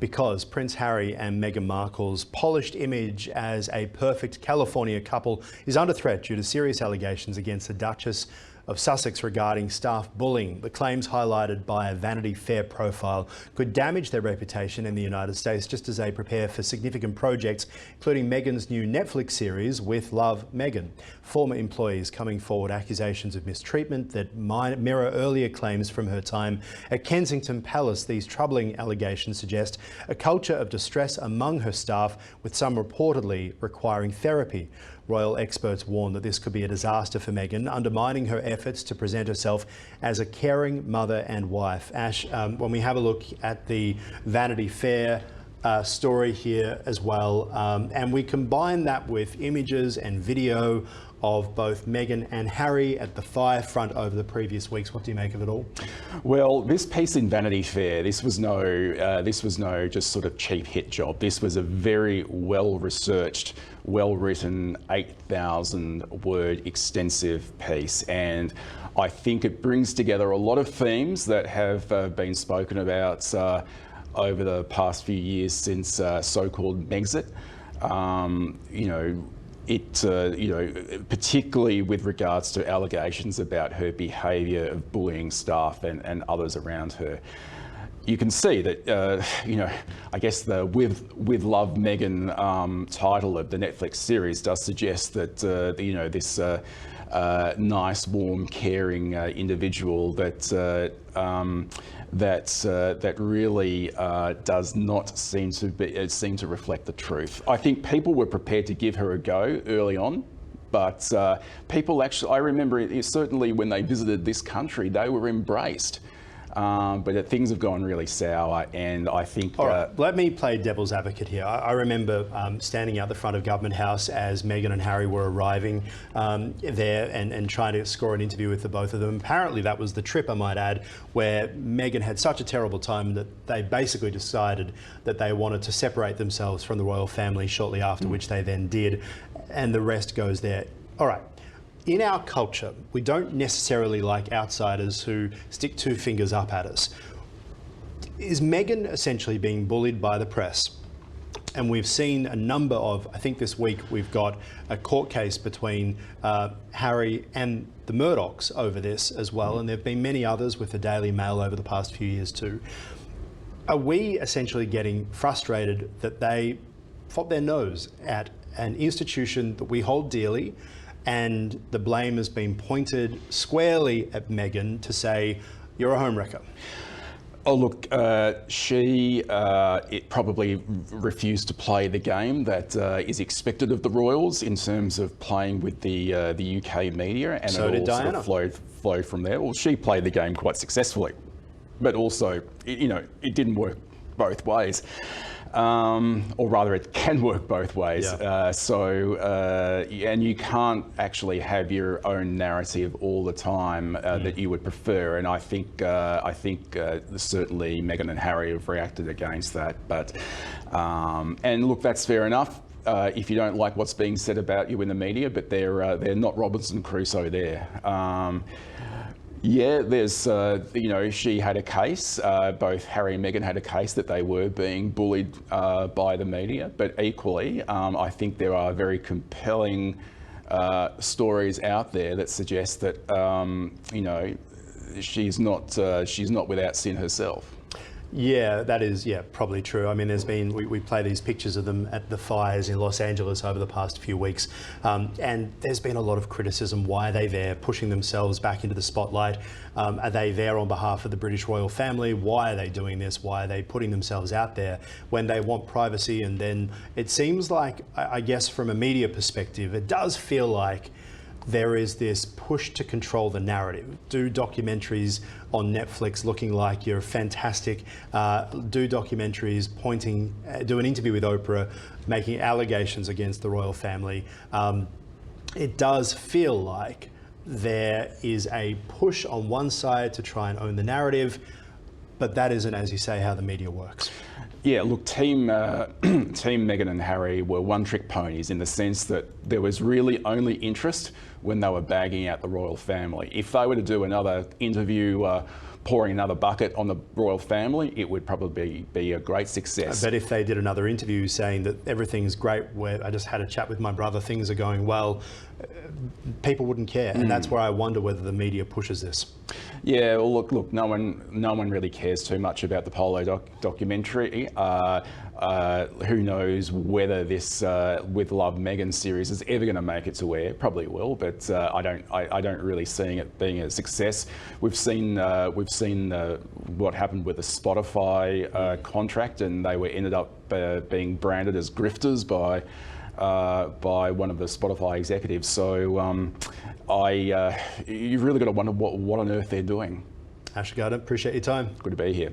because Prince Harry and Meghan Markle's polished image as a perfect California couple is under threat due to serious allegations against the Duchess of Sussex regarding staff bullying. The claims, highlighted by a Vanity Fair profile, could damage their reputation in the United States just as they prepare for significant projects, including Meghan's new Netflix series, With Love, Meghan. Former employees coming forward accusations of mistreatment that mirror earlier claims from her time at Kensington Palace. These troubling allegations suggest a culture of distress among her staff, with some reportedly requiring therapy. Royal experts warn that this could be a disaster for Meghan, undermining her efforts to present herself as a caring mother and wife. Ash, when we have a look at the Vanity Fair story here as well, and we combine that with images and video of both Meghan and Harry at the fire front over the previous weeks, what do you make of it all? Well, this piece in Vanity Fair, this was no just sort of cheap hit job. This was a very well-researched, well-written, 8,000-word extensive piece, and I think it brings together a lot of themes that have been spoken about over the past few years since so-called Megxit. Particularly with regards to allegations about her behaviour of bullying staff and others around her. You can see that, I guess the With Love Meghan title of the Netflix series does suggest that, this nice, warm, caring individual that really does not seem to reflect the truth. I think people were prepared to give her a go early on, but people actually, I remember certainly when they visited this country, they were embraced. But things have gone really sour, and I think... All right, let me play devil's advocate here. I remember standing out the front of Government House as Meghan and Harry were arriving there and trying to score an interview with the both of them. Apparently that was the trip, I might add, where Meghan had such a terrible time that they basically decided that they wanted to separate themselves from the royal family shortly after, which they then did, and the rest goes there. All right. In our culture, we don't necessarily like outsiders who stick two fingers up at us. Is Meghan essentially being bullied by the press? And we've seen a number of, I think this week we've got a court case between Harry and the Murdochs over this as well, and there have been many others with the Daily Mail over the past few years too. Are we essentially getting frustrated that they fob their nose at an institution that we hold dearly, and the blame has been pointed squarely at Meghan to say, you're a homewrecker? Oh, look, she probably refused to play the game that is expected of the royals in terms of playing with the UK media, and so it did all Diana. sort of flowed from there. Well, she played the game quite successfully, but also, it didn't work both ways. Or rather, it can work both ways. Yeah. And you can't actually have your own narrative all the time that you would prefer. And I think certainly Meghan and Harry have reacted against that. But and look, that's fair enough. If you don't like what's being said about you in the media, but they're not Robinson Crusoe there. Yeah, there's, she had a case, both Harry and Meghan had a case that they were being bullied by the media, but equally, I think there are very compelling stories out there that suggest that, she's not without sin herself. Yeah, that is, probably true. I mean, there's been, we play these pictures of them at the fires in Los Angeles over the past few weeks, and there's been a lot of criticism. Why are they there, pushing themselves back into the spotlight? Are they there on behalf of the British royal family? Why are they doing this? Why are they putting themselves out there when they want privacy? And then it seems like, I guess from a media perspective, it does feel like there is this push to control the narrative. Do documentaries on Netflix looking like you're fantastic. Do documentaries do an interview with Oprah, making allegations against the royal family. It does feel like there is a push on one side to try and own the narrative, but that isn't, as you say, how the media works. Yeah, look, Team Meghan and Harry were one-trick ponies in the sense that there was really only interest when they were bagging out the royal family. If they were to do another interview pouring another bucket on the royal family, it would probably be a great success. But if they did another interview saying that everything's great, where I just had a chat with my brother, things are going well, people wouldn't care. And that's where I wonder whether the media pushes this. Yeah, well, look, no one really cares too much about the Polo documentary. Who knows whether this With Love Meghan series is ever going to make it to air? Probably will, but I don't really see it being a success. We've seen what happened with the Spotify contract, and they ended up being branded as grifters by one of the Spotify executives. So you've really got to wonder what on earth they're doing. Asher Gardner, appreciate your time. Good to be here.